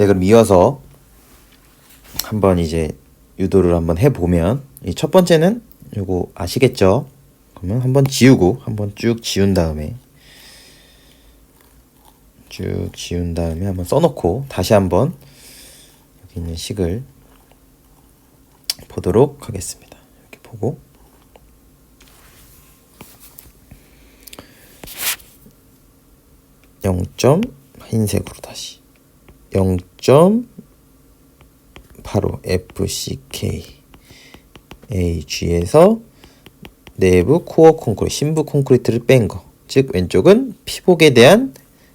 네, 그럼 이어서 한번 이제 유도를 한번 해보면, 이 첫 번째는 요거 아시겠죠? 그러면 한번 지우고 한번 쭉 지운 다음에 한번 써놓고 다시 한번 여기 있는 식을 보도록 하겠습니다. 이렇게 보고 흰색으로 다시 0.85 FCK AG에서 내부 코어 콘크리트, 신부 콘크리트를 뺀 거. 즉 왼쪽은 피복에 대한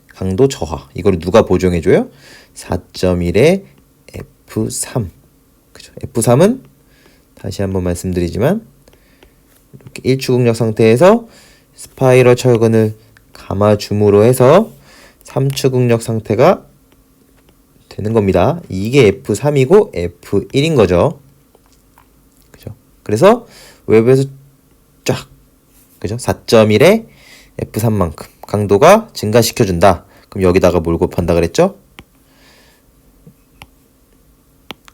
강도 저하. 이걸 누가 보정해줘요? 4.1의 F3. 그죠? F3은 다시 한번 말씀드리지만 이렇게 일추극력 상태에서 스파이럴 철근을 감아줌으로 해서 3추극력 상태가 되는 겁니다. 이게 F3이고 F1인 거죠. 그죠? 그래서 외부에서 쫙, 그죠? 4.1의 F3만큼 강도가 증가시켜준다. 그럼 여기다가 뭘 곱한다 그랬죠?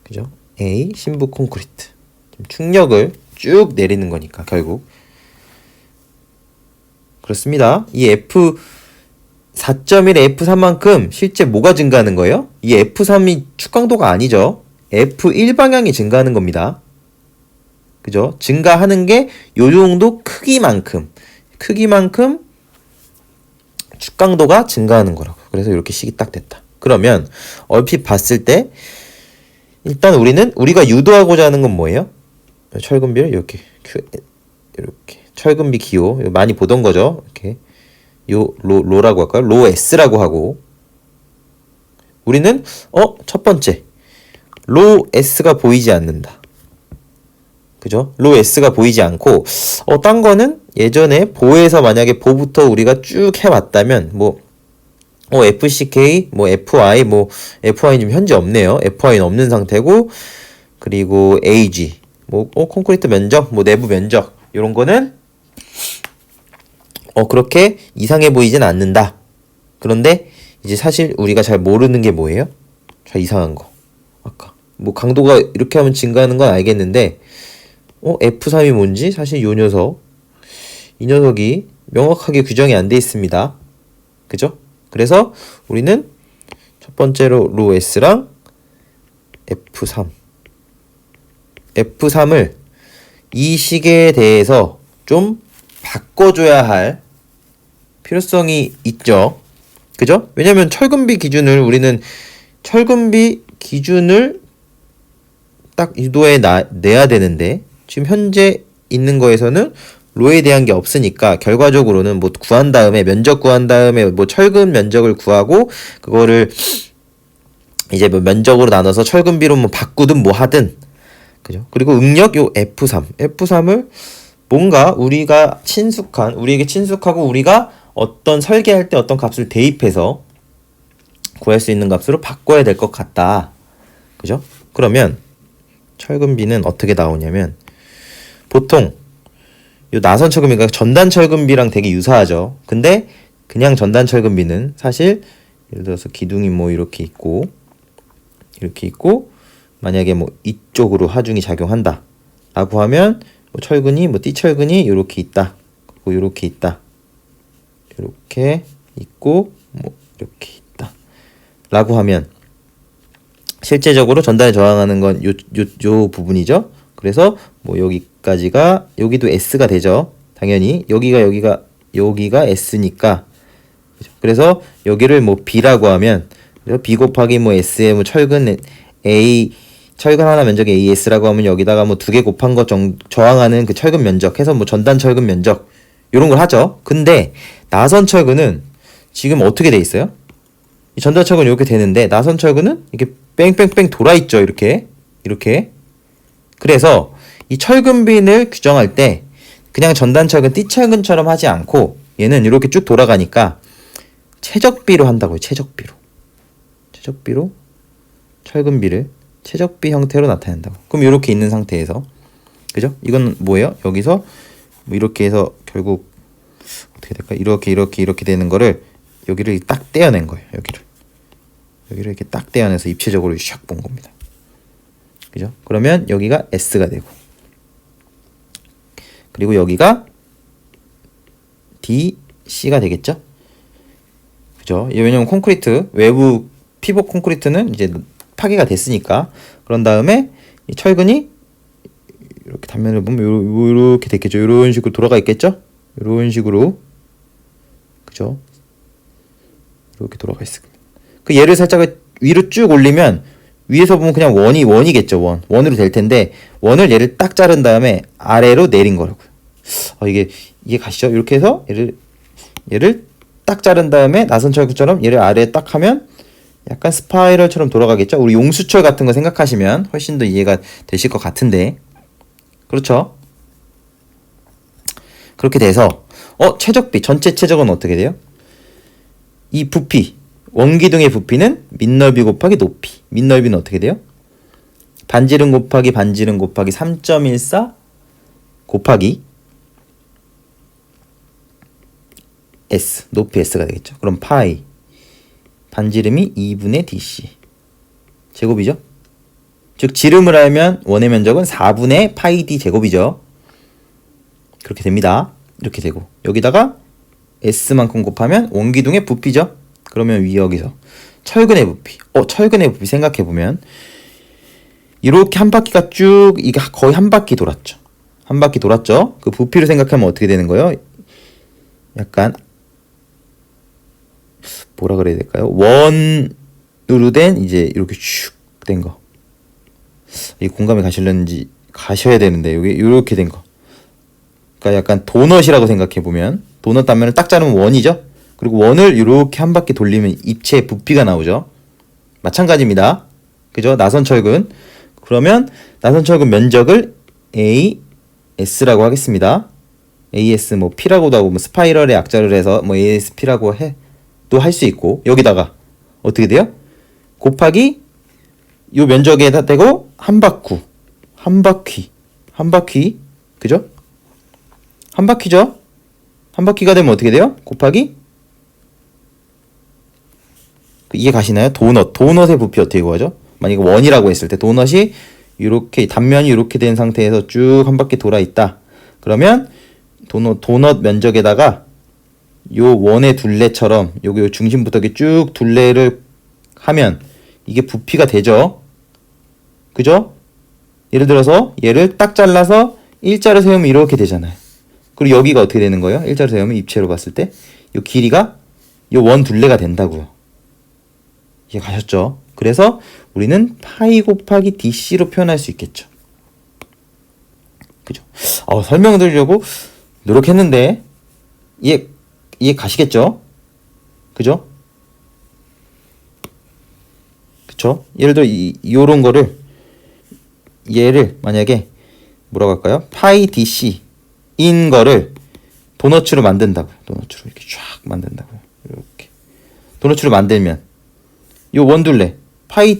그죠? A 신부 콘크리트. 충력을 쭉 내리는 거니까 결국 그렇습니다. 이 F 4.1의 F3만큼 실제 뭐가 증가하는 거예요? 이 F3이 축강도가 아니죠. F1 방향이 증가하는 겁니다. 그죠? 증가하는 게 요 정도 크기만큼 축강도가 증가하는 거라고. 그래서 이렇게 식이 딱 됐다. 그러면 얼핏 봤을 때 일단 우리가 유도하고자 하는 건 뭐예요? 철근비를 이렇게 철근비 기호 많이 보던 거죠. 이렇게 로라고 할까요? 로 S라고 하고 우리는 첫 번째 로 S가 보이지 않는다. 그죠? 로 S가 보이지 않고 딴 거는 예전에 보에서 만약에 보부터 우리가 쭉 해왔다면 FCK FI FI는 지금 현재 없네요. FI는 없는 상태고 그리고 AG 콘크리트 면적 내부 면적 이런 거는 그렇게 이상해 보이진 않는다. 그런데 이제 사실 우리가 잘 모르는 게 뭐예요? 잘 이상한 거. 아까 강도가 이렇게 하면 증가하는 건 알겠는데 F3이 뭔지 사실 이 녀석이 명확하게 규정이 안 돼 있습니다. 그죠? 그래서 우리는 첫 번째로 로 S랑 F3을 이 식에 대해서 좀 바꿔줘야 할 필요성이 있죠. 그죠? 왜냐면 우리는 철근비 기준을 딱 유도에 내야 되는데 지금 현재 있는 거에서는 로에 대한 게 없으니까 결과적으로는 구한 다음에 면적 구한 다음에 철근 면적을 구하고 그거를 이제 면적으로 나눠서 철근비로 바꾸든 하든 그죠? 그리고 응력 요 F3을 뭔가 우리에게 친숙하고 우리가 어떤 설계할 때 어떤 값을 대입해서 구할 수 있는 값으로 바꿔야 될 것 같다. 그죠? 그러면 철근비는 어떻게 나오냐면 보통 요 나선 철근비가 전단 철근비랑 되게 유사하죠. 근데 그냥 전단 철근비는 사실 예를 들어서 기둥이 이렇게 있고 만약에 이쪽으로 하중이 작용한다 라고 하면 철근이 띠철근이 이렇게 있다. 그리고 이렇게 있다. 이렇게 있고 이렇게 있다. 라고 하면 실제적으로 전단에 저항하는 건 요 부분이죠. 그래서 여기까지가 여기도 S가 되죠. 당연히 여기가 S니까. 그래서 여기를 B라고 하면 B 곱하기 S의 철근 A 철근 하나 면적이 AS라고 하면 여기다가 2개 곱한 거 저항하는 그 철근 면적 해서 전단 철근 면적 이런 걸 하죠. 근데 나선 철근은 지금 어떻게 돼 있어요? 이 전단 철근 이렇게 되는데 나선 철근은 이렇게 뺑뺑뺑 돌아 있죠. 이렇게 그래서 이 철근빈을 규정할 때 그냥 전단 철근 띠철근처럼 하지 않고 얘는 이렇게 쭉 돌아가니까 최적비로 한다고요. 최적비로 철근비를 최적비 형태로 나타낸다고. 그럼 이렇게 있는 상태에서 그죠? 이건 뭐예요? 여기서 이렇게 해서 결국 어떻게 될까? 이렇게 되는 거를 여기를 딱 떼어낸 거예요. 여기를 이렇게 딱 떼어내서 입체적으로 샥 본 겁니다. 그죠? 그러면 여기가 S가 되고, 그리고 여기가 DC가 되겠죠? 그죠? 왜냐면 콘크리트, 외부 피복 콘크리트는 이제 파괴가 됐으니까. 그런 다음에 이 철근이 이렇게 단면을 보면 이렇게 됐겠죠. 이런 식으로 돌아가 있겠죠? 이런 식으로. 그죠? 이렇게 돌아가 있을 겁니다. 그 얘를 살짝 위로 쭉 올리면 위에서 보면 그냥 원이겠죠. 원으로 될 텐데, 원을 얘를 딱 자른 다음에 아래로 내린 거라고요. 이게 가시죠? 이렇게 해서 얘를 딱 자른 다음에 나선철구처럼 얘를 아래에 딱 하면 약간 스파이럴처럼 돌아가겠죠? 우리 용수철 같은 거 생각하시면 훨씬 더 이해가 되실 것 같은데. 그렇죠? 그렇게 돼서 최적비, 전체 최적은 어떻게 돼요? 이 부피, 원기둥의 부피는 밑넓이 곱하기 높이. 밑넓이는 어떻게 돼요? 반지름 곱하기 반지름 곱하기 3.14 곱하기 S, 높이 S가 되겠죠. 그럼 파이, 반지름이 2분의 DC 제곱이죠. 즉 지름을 알면 원의 면적은 4분의 파이 D 제곱이죠. 그렇게 됩니다. 이렇게 되고, 여기다가 S만큼 곱하면 원기둥의 부피죠. 그러면 여기서 철근의 부피. 철근의 부피 생각해보면 이렇게 한 바퀴가 쭉, 이게 거의 한 바퀴 돌았죠. 한 바퀴 돌았죠. 그 부피를 생각하면 어떻게 되는 거예요? 약간 뭐라 그래야 될까요? 원으로 된 이제 이렇게 슉 된 거. 이 공감이 가실는지 가셔야 되는데, 여기 이렇게 된 거. 그러니까 약간 도넛이라고 생각해 보면, 도넛 단면을 딱 자르면 원이죠. 그리고 원을 이렇게 한 바퀴 돌리면 입체 부피가 나오죠. 마찬가지입니다. 그죠? 나선철근. 그러면 나선철근 면적을 AS라고 하겠습니다. AS 뭐 P라고도 하고, 뭐 스파이럴의 약자를 해서 뭐 ASP라고 또 할 수 있고, 여기다가 어떻게 돼요? 곱하기 요 면적에다 대고 한 바퀴, 그죠? 한 바퀴죠? 한 바퀴가 되면 어떻게 돼요? 곱하기, 이해 가시나요? 도넛의 부피 어떻게 구하죠? 만약에 원이라고 했을 때 도넛이 이렇게 단면이 이렇게 된 상태에서 쭉 한 바퀴 돌아 있다. 그러면 도넛 면적에다가 요 원의 둘레처럼 여기 요 중심부터 이렇게 쭉 둘레를 하면 이게 부피가 되죠. 그죠? 예를 들어서 얘를 딱 잘라서 일자로 세우면 이렇게 되잖아요. 그리고 여기가 어떻게 되는 거예요? 일자로 세우면 입체로 봤을 때 요 길이가 요 원 둘레가 된다고요. 이해 가셨죠? 그래서 우리는 파이 곱하기 DC로 표현할 수 있겠죠. 그죠? 설명드리려고 노력했는데 이해 가시겠죠? 그죠? 그쵸? 예를 들어 요런 거를, 얘를 만약에 뭐라고 할까요? 파이 DC인 거를 도너츠로 만든다고요. 도너츠로 이렇게 쫙 만든다고요. 이렇게 도너츠로 만들면 요 원둘레 파이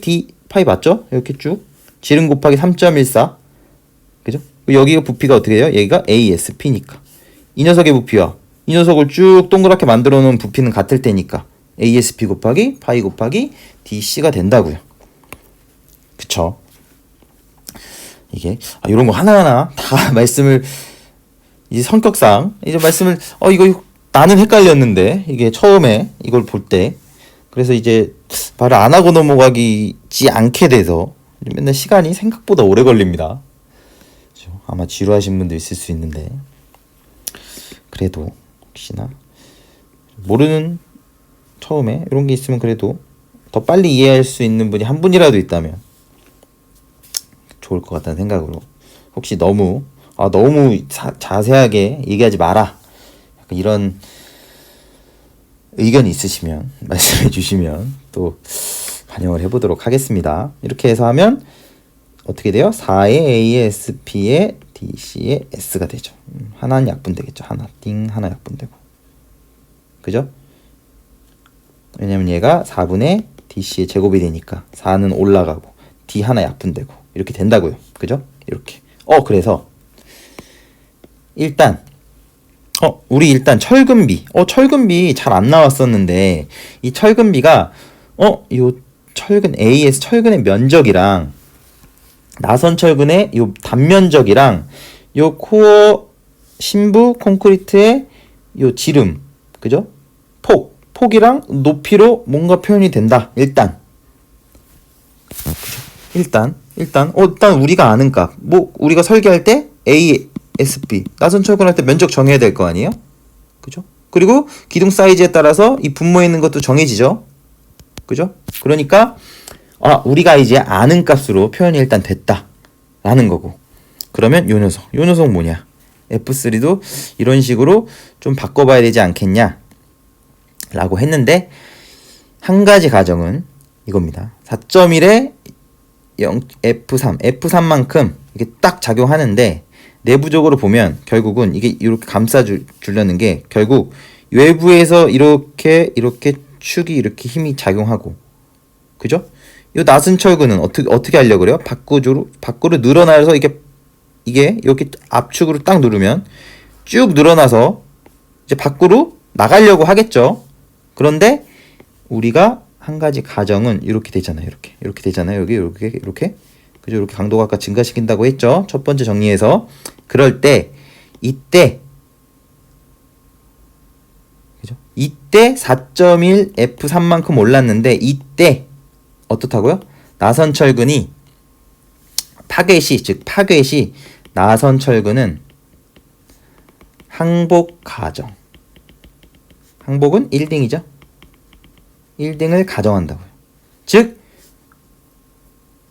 맞죠? 이렇게 쭉 지름 곱하기 3.14, 그죠? 여기가 부피가 어떻게 돼요? 여기가 ASP니까 이 녀석의 부피와 이 녀석을 쭉 동그랗게 만들어 놓은 부피는 같을 테니까 ASP 곱하기 파이 곱하기 DC가 된다고요. 그쵸? 이게 이런 거 하나하나 다 말씀을, 이제 성격상 이제 말씀을 이거 나는 헷갈렸는데, 이게 처음에 이걸 볼 때, 그래서 이제 말을 안 하고 넘어가기지 않게 돼서 맨날 시간이 생각보다 오래 걸립니다. 아마 지루하신 분도 있을 수 있는데, 그래도 혹시나 모르는, 처음에 이런 게 있으면 그래도 더 빨리 이해할 수 있는 분이 한 분이라도 있다면 좋을 것 같다는 생각으로, 혹시 너무 자세하게 얘기하지 마라, 약간 이런 의견이 있으시면 말씀해 주시면 또 반영을 해보도록 하겠습니다. 이렇게 해서 하면 어떻게 돼요? 4의 ASP의 DC의 S가 되죠. 하나는 약분되겠죠. 하나 약분되고. 그죠? 왜냐면 얘가 4분의 DC의 제곱이 되니까 4는 올라가고 D 하나 약분되고 이렇게 된다고요. 그죠? 이렇게. 그래서 일단 우리 일단 철근비. 철근비 잘 안 나왔었는데, 이 철근비가 요 철근 AS 철근의 면적이랑 나선 철근의 요 단면적이랑 요 코어 심부 콘크리트의 요 지름, 그죠? 폭이랑 높이로 뭔가 표현이 된다. 일단 우리가 아는 값. 뭐 우리가 설계할 때 ASB 나선 철근할 때 면적 정해야 될 거 아니에요? 그죠? 그리고 기둥 사이즈에 따라서 이 분모에 있는 것도 정해지죠. 그죠? 그러니까 우리가 이제 아는 값으로 표현이 일단 됐다 라는 거고. 그러면 요 녀석 뭐냐? F3도 이런 식으로 좀 바꿔봐야 되지 않겠냐 라고 했는데, 한 가지 가정은 이겁니다. 4.1에 F3만큼 이게 딱 작용하는데, 내부적으로 보면 결국은 이게 이렇게 감싸주려는 게 결국 외부에서 이렇게 축이 이렇게 힘이 작용하고, 그죠? 이 나선 철근은 어떻게 하려고 그래요? 밖으로 늘어나서 이게 이렇게 압축으로 딱 누르면 쭉 늘어나서 이제 밖으로 나가려고 하겠죠. 그런데 우리가 한 가지 가정은 이렇게 되잖아요. 이렇게 되잖아요. 이렇게 그죠? 이렇게 강도가 아까 증가시킨다고 했죠. 첫 번째 정리해서. 그럴 때 이때 4.1 F3만큼 올랐는데, 이때 어떻다고요? 나선 철근이 파괴 시 나선 철근은 항복 가정. 항복은 1등이죠. 1등을 가정한다고요. 즉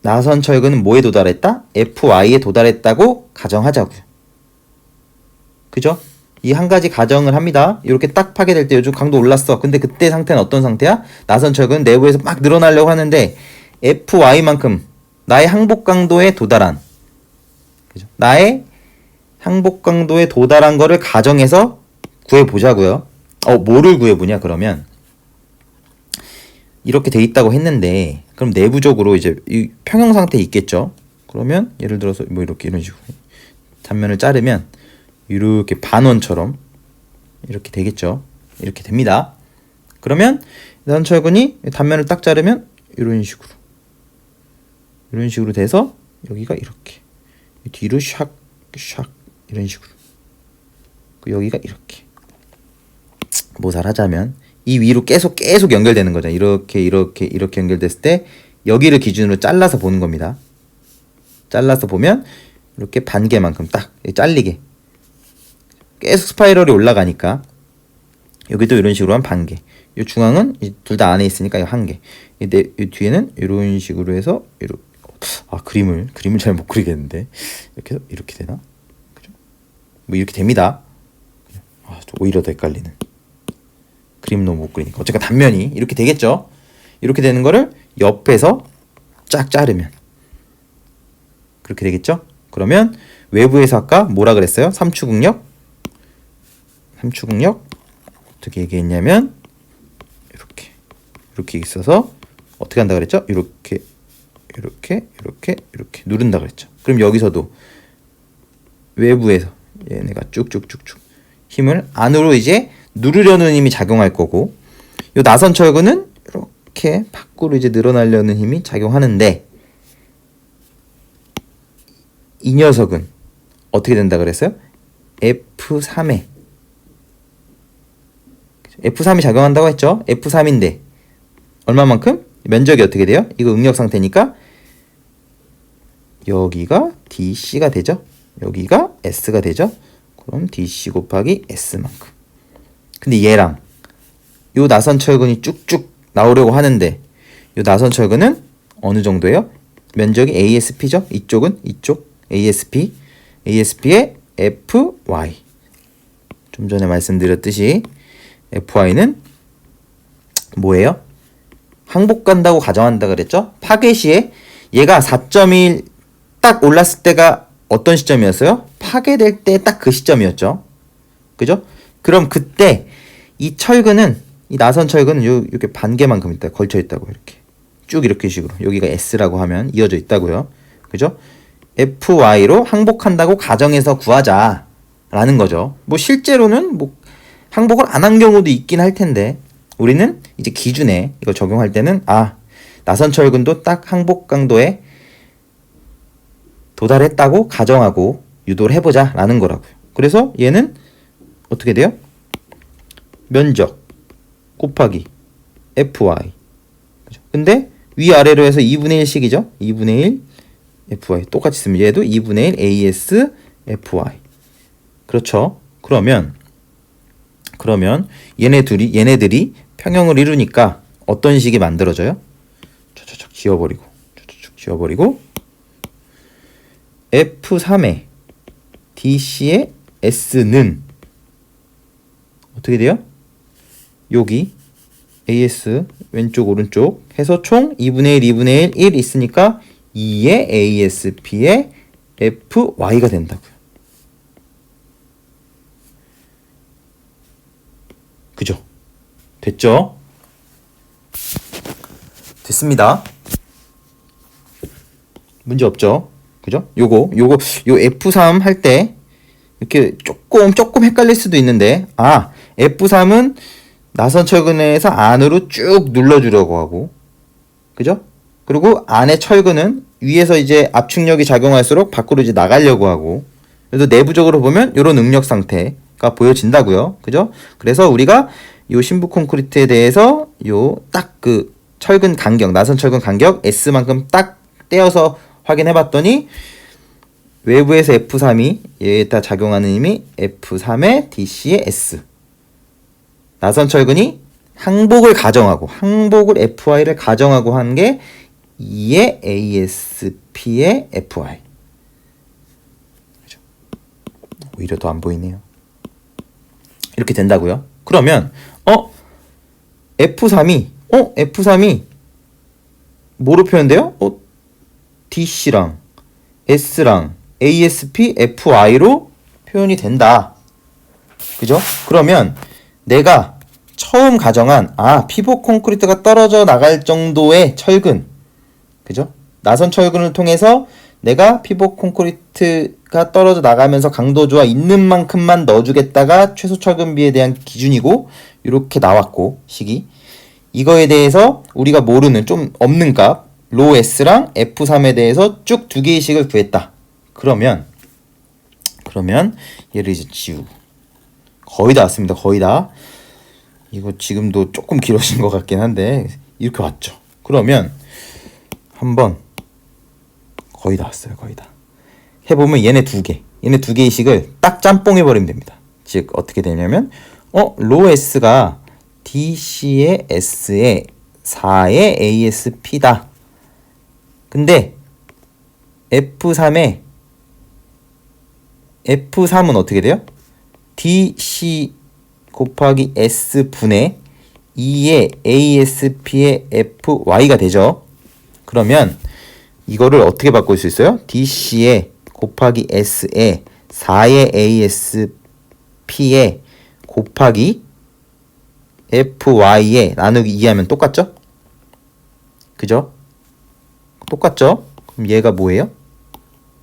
나선 철근은 뭐에 도달했다? FY에 도달했다고 가정하자고요. 그죠? 이 한 가지 가정을 합니다. 이렇게 딱 파괴될 때 요즘 강도 올랐어. 근데 그때 상태는 어떤 상태야? 나선 철근 내부에서 막 늘어나려고 하는데 FY만큼 나의 항복 강도에 도달한, 그죠? 나의 항복 강도에 도달한 거를 가정해서 구해보자고요. 뭐를 구해보냐 그러면, 이렇게 돼 있다고 했는데 그럼 내부적으로 이제 이 평형 상태에 있겠죠. 그러면 예를 들어서 뭐 이런 식으로 단면을 자르면 이렇게 반원처럼 이렇게 되겠죠. 이렇게 됩니다. 그러면 나선 철근이 단면을 딱 자르면 이런 식으로 돼서 여기가 이렇게 뒤로 샥 이런 식으로, 여기가 이렇게 모살하자면 이 위로 계속 연결되는 거죠. 이렇게 연결됐을 때 여기를 기준으로 잘라서 보는 겁니다. 잘라서 보면 이렇게 반개만큼 딱 잘리게 계속 스파이럴이 올라가니까 여기도 이런 식으로 한 반개, 이 중앙은 둘 다 안에 있으니까 이 한 개, 이 뒤에는 이런 식으로 해서 이렇게, 그림을 잘 못 그리겠는데 이렇게 되나? 그죠? 뭐 이렇게 됩니다. 오히려 더 헷갈리는. 그림 너무 못 그리니까. 어쨌든 단면이 이렇게 되겠죠. 이렇게 되는 거를 옆에서 쫙 자르면 그렇게 되겠죠. 그러면 외부에서 아까 뭐라 그랬어요? 삼추극력 어떻게 얘기했냐면 이렇게 있어서 어떻게 한다 그랬죠? 이렇게 누른다 그랬죠. 그럼 여기서도 외부에서 얘네가 쭉쭉쭉쭉 힘을 안으로 이제 누르려는 힘이 작용할 거고, 요 나선 철근은 이렇게 밖으로 이제 늘어나려는 힘이 작용하는데, 이 녀석은 어떻게 된다 그랬어요? F3이 작용한다고 했죠. F3인데 얼마만큼? 면적이 어떻게 돼요? 이거 응력 상태니까 여기가 DC가 되죠. 여기가 S가 되죠. 그럼 DC 곱하기 S만큼. 근데 얘랑 요 나선 철근이 쭉쭉 나오려고 하는데, 요 나선 철근은 어느 정도예요? 면적이 ASP죠. 이쪽 ASP의 FY. 좀 전에 말씀드렸듯이 FY는 뭐예요? 항복 간다고 가정한다 그랬죠? 파괴 시에 얘가 4.1 딱 올랐을 때가 어떤 시점이었어요? 파괴될 때 딱 그 시점이었죠. 그죠? 그럼 그때 이 나선 철근은 이렇게 반개만큼 있다 걸쳐 있다고, 이렇게 쭉 이렇게 식으로 여기가 S라고 하면 이어져 있다고요. 그죠? FY로 항복한다고 가정해서 구하자라는 거죠. 뭐 실제로는 뭐 항복을 안 한 경우도 있긴 할 텐데, 우리는 이제 기준에 이걸 적용할 때는 나선 철근도 딱 항복 강도에 도달했다고 가정하고 유도를 해보자 라는 거라고요. 그래서 얘는 어떻게 돼요? 면적 곱하기 fy. 그죠? 근데 위아래로 해서 2분의 1씩이죠. 2분의 1 fy 똑같이 쓰면 얘도 2분의 1 as fy. 그렇죠. 그러면 얘네들이 평형을 이루니까 어떤 식이 만들어져요? 쫙쫙 지워버리고 F3의 DC의 S는 어떻게 돼요? 여기 AS 왼쪽 오른쪽 해서 총 2분의 1, 2분의 1, 1 있으니까 2의 ASP의 FY가 된다고요. 그죠? 됐죠? 됐습니다. 문제 없죠? 그죠? 요 F3 할 때 이렇게 조금 헷갈릴 수도 있는데, F3은 나선 철근에서 안으로 쭉 눌러주려고 하고, 그죠? 그리고 안에 철근은 위에서 이제 압축력이 작용할수록 밖으로 이제 나가려고 하고, 그래서 내부적으로 보면 이런 응력 상태가 보여진다고요. 그죠? 그래서 우리가 요 신부 콘크리트에 대해서 요 딱 그 철근 간격, 나선 철근 간격 S만큼 딱 떼어서 확인해 봤더니 외부에서 F3이 얘에다 작용하는 힘이 F3의 DC의 S. 나선 철근이 항복을 FY를 가정하고 한 게 2의 ASP의 FY. 그렇죠? 오히려 더 안 보이네요. 이렇게 된다고요. 그러면 F3이 뭐로 표현돼요? DC랑 S랑 ASP, FY로 표현이 된다. 그죠? 그러면 내가 처음 가정한 피복 콘크리트가 떨어져 나갈 정도의 철근, 그죠? 나선 철근을 통해서 내가 피복 콘크리트가 떨어져 나가면서 강도주와 있는 만큼만 넣어주겠다가 최소 철근비에 대한 기준이고, 이렇게 나왔고 식이 이거에 대해서 우리가 모르는 좀 없는 값 로 S랑 F3에 대해서 쭉 두 개의 식을 구했다. 그러면 얘를 이제 지우고 거의 다 왔습니다. 거의 다. 이거 지금도 조금 길어진 것 같긴 한데 이렇게 왔죠. 그러면 한번 거의 다 왔어요. 거의 다. 해보면 얘네 두 개의 식을 딱 짬뽕 해버리면 됩니다. 즉 어떻게 되냐면 로 S가 DC의 S의 4의 ASP다. 근데 F3은 어떻게 돼요? DC 곱하기 S분의 2의 ASP의 FY가 되죠. 그러면 이거를 어떻게 바꿀 수 있어요? DC의 곱하기 S의 4의 ASP의 곱하기 FY에 나누기 2하면 똑같죠? 그죠? 똑같죠? 그럼 얘가 뭐예요?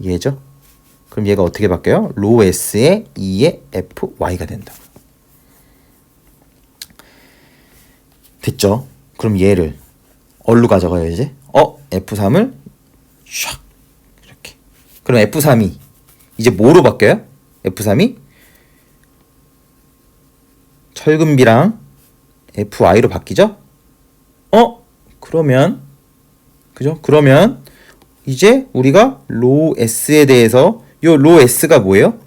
얘죠? 그럼 얘가 어떻게 바뀌어요? 로 S의 2의 FY가 된다. 됐죠? 그럼 얘를 얼로 가져가요 이제? F3을 샥 이렇게. 그럼 F3이 이제 뭐로 바뀌어요? F3이 철근비랑 FY로 바뀌죠? 그러면 그죠? 그러면 이제 우리가 로 S에 대해서 로 S가 뭐예요?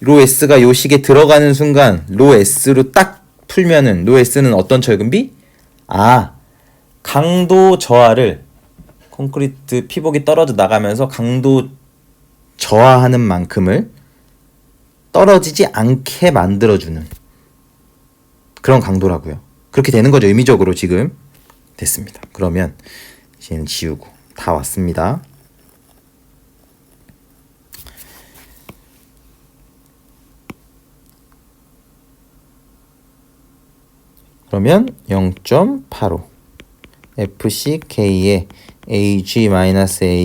로 S가 요 식에 들어가는 순간 로 S로 딱 풀면은 로 S는 어떤 철근비? 강도 저하를 콘크리트 피복이 떨어져 나가면서 강도 저하하는 만큼을 떨어지지 않게 만들어주는 그런 강도라고요. 그렇게 되는 거죠. 의미적으로 지금 됐습니다. 그러면 얘는 지우고 다 왔습니다. 그러면 0.85 FCK의 AG-AC는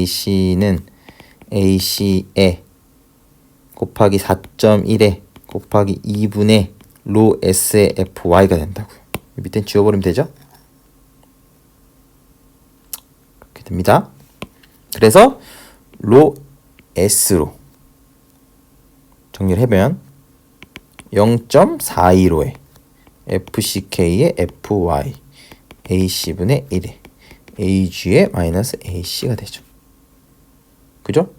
AC에 곱하기 4.1에 곱하기 2분의 로 S의 FY가 된다고요. 밑엔 지워버리면 되죠? 됩니다. 그래서 로 S로 정리를 해보면 0.415에 FCK의 FY AC분의 1에 AG의 마이너스 AC가 되죠. 그죠?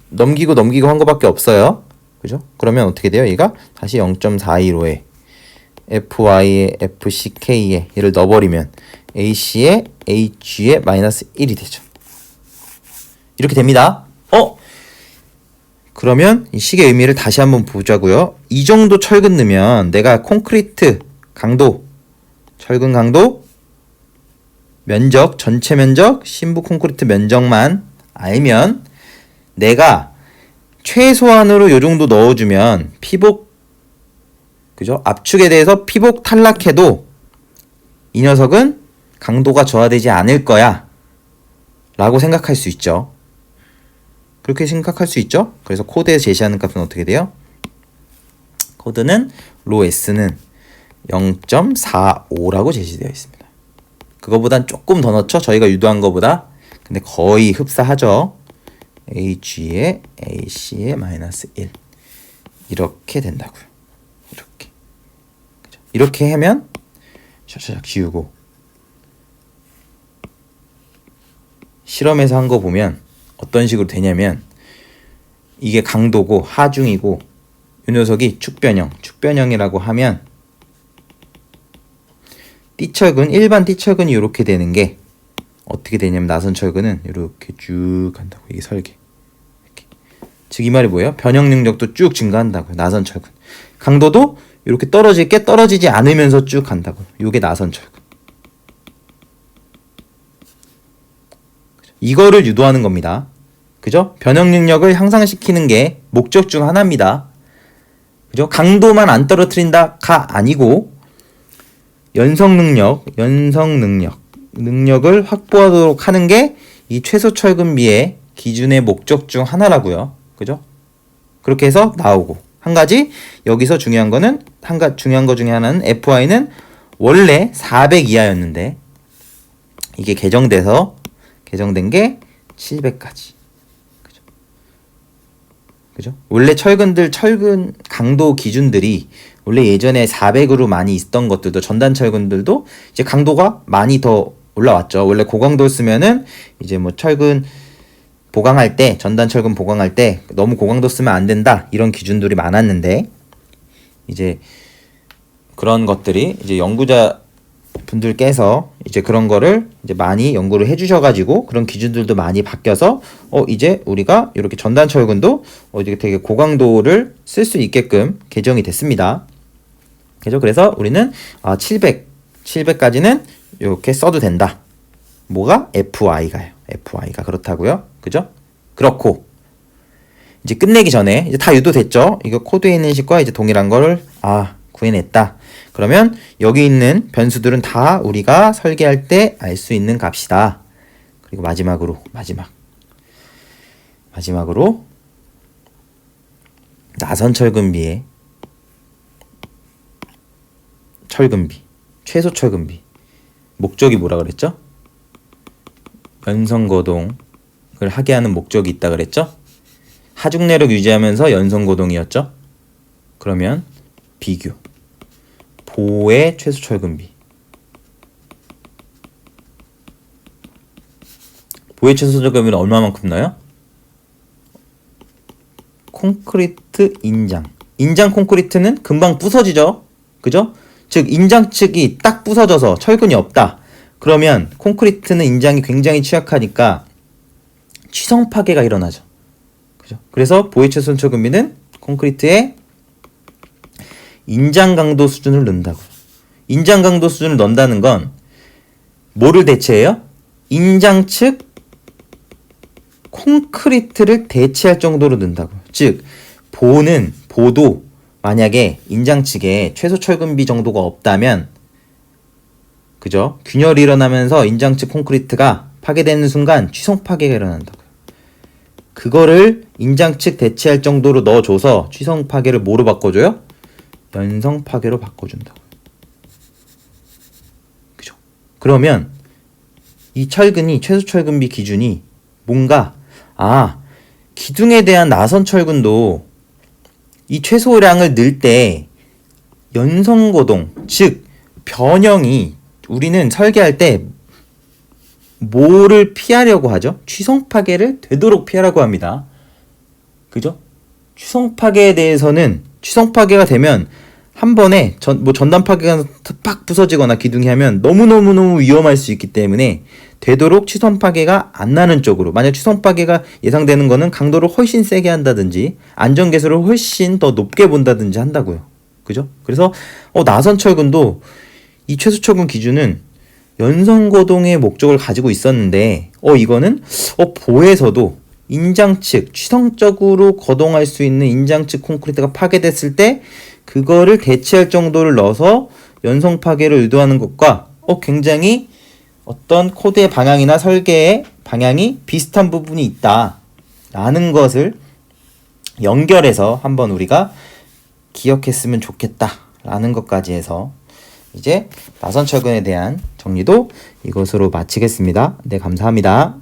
넘기고 한 거밖에 없어요. 그죠? 그러면 어떻게 돼요? 얘가 다시 0.415에 FY의 FCK에 얘를 넣어버리면 AC의 AG의 마이너스 1이 되죠. 이렇게 됩니다. 그러면 이 식의 의미를 다시 한번 보자고요. 이 정도 철근 넣으면 내가 콘크리트 강도, 철근 강도, 면적, 전체 면적, 신부 콘크리트 면적만 알면 내가 최소한으로 요 정도 넣어주면 피복, 그죠? 압축에 대해서 피복 탈락해도 이 녀석은 강도가 저하되지 않을 거야 라고 생각할 수 있죠. 그렇게 생각할 수 있죠. 그래서 코드에 제시하는 값은 어떻게 돼요? 코드는 로 S는 0.45라고 제시되어 있습니다. 그거보단 조금 더 넣죠. 저희가 유도한 거보다. 근데 거의 흡사하죠. AG의 AC의 마이너스 1 이렇게 된다고요. 이렇게. 그죠? 이렇게 하면 샤샤샥 지우고 실험에서 한 거 보면 어떤 식으로 되냐면 이게 강도고 하중이고 이 녀석이 축변형이라고 하면 띠철근, 일반 띠철근이 이렇게 되는 게 어떻게 되냐면 나선철근은 이렇게 쭉 간다고. 이게 설계. 이렇게. 즉 이 말이 뭐예요? 변형 능력도 쭉 증가한다고요. 나선철근. 강도도 이렇게 떨어지지 않으면서 쭉 간다고요. 이게 나선철근. 이거를 유도하는 겁니다. 그죠? 변형 능력을 향상시키는 게 목적 중 하나입니다. 그죠? 강도만 안 떨어뜨린다가 아니고 능력을 확보하도록 하는 게 이 최소 철근비의 기준의 목적 중 하나라고요. 그죠? 그렇게 해서 나오고 한 가지 여기서 중요한 거 중에 하나는 FY는 원래 400 이하였는데 이게 개정된 게 700까지. 그죠? 원래 철근 강도 기준들이 원래 예전에 400으로 많이 있던 것들도 전단 철근들도 이제 강도가 많이 더 올라왔죠. 원래 고강도였으면은 이제 뭐 철근 보강할 때, 전단 철근 보강할 때 너무 고강도 쓰면 안 된다. 이런 기준들이 많았는데 이제 그런 것들이 이제 연구자 분들께서 이제 그런 거를 이제 많이 연구를 해주셔가지고 그런 기준들도 많이 바뀌어서 이제 우리가 이렇게 전단 철근도 이게 되게 고강도를 쓸 수 있게끔 개정이 됐습니다. 그죠? 그래서 우리는 700까지는 이렇게 써도 된다. 뭐가? FY가요. FY가 그렇다고요. 그죠? 그렇고 이제 끝내기 전에 이제 다 유도됐죠. 이거 코드에 있는 식과 이제 동일한 거를 구해냈다. 그러면 여기 있는 변수들은 다 우리가 설계할 때 알 수 있는 값이다. 그리고 마지막으로 나선 철근비의 최소 철근비 목적이 뭐라 그랬죠? 연성거동을 하게 하는 목적이 있다 그랬죠? 하중내력 유지하면서 연성거동이었죠? 그러면 비교 보의 최소 철근비 보의 최소 철근비는 얼마만큼 나요? 콘크리트 인장 콘크리트는 금방 부서지죠? 그죠? 즉 인장 측이 딱 부서져서 철근이 없다. 그러면 콘크리트는 인장이 굉장히 취약하니까 취성 파괴가 일어나죠. 그죠? 그래서 보의 최소 철근비는 콘크리트의 인장 강도 수준을 넣는다고. 인장 강도 수준을 넣는다는 건 뭐를 대체해요? 인장 측 콘크리트를 대체할 정도로 넣는다고. 즉 보도 만약에 인장 측에 최소 철근비 정도가 없다면 그죠? 균열이 일어나면서 인장 측 콘크리트가 파괴되는 순간 취성 파괴가 일어난다고요. 그거를 인장 측 대체할 정도로 넣어줘서 취성 파괴를 뭐로 바꿔줘요? 연성 파괴로 바꿔준다고요. 그죠? 그러면 이 철근이 최소 철근비 기준이 뭔가 기둥에 대한 나선 철근도 이 최소량을 넣을 때 연성고동, 즉 변형이 우리는 설계할 때 뭐를 피하려고 하죠? 취성 파괴를 되도록 피하라고 합니다. 그죠? 취성 파괴에 대해서는 취성 파괴가 되면 한 번에 전단 파괴가 팍 부서지거나 기둥이 하면 너무너무 위험할 수 있기 때문에 되도록 취성 파괴가 안 나는 쪽으로, 만약 취성 파괴가 예상되는 거는 강도를 훨씬 세게 한다든지 안전 개수를 훨씬 더 높게 본다든지 한다고요. 그죠? 그래서 나선 철근도 이 최소 철근 기준은 연성거동의 목적을 가지고 있었는데 이거는 보에서도 인장 측 취성적으로 거동할 수 있는 인장 측 콘크리트가 파괴됐을 때 그거를 대체할 정도를 넣어서 연성 파괴를 의도하는 것과 굉장히 어떤 코드의 방향이나 설계의 방향이 비슷한 부분이 있다라는 것을 연결해서 한번 우리가 기억했으면 좋겠다라는 것까지 해서 이제 나선 철근에 대한 정리도 이것으로 마치겠습니다. 네, 감사합니다.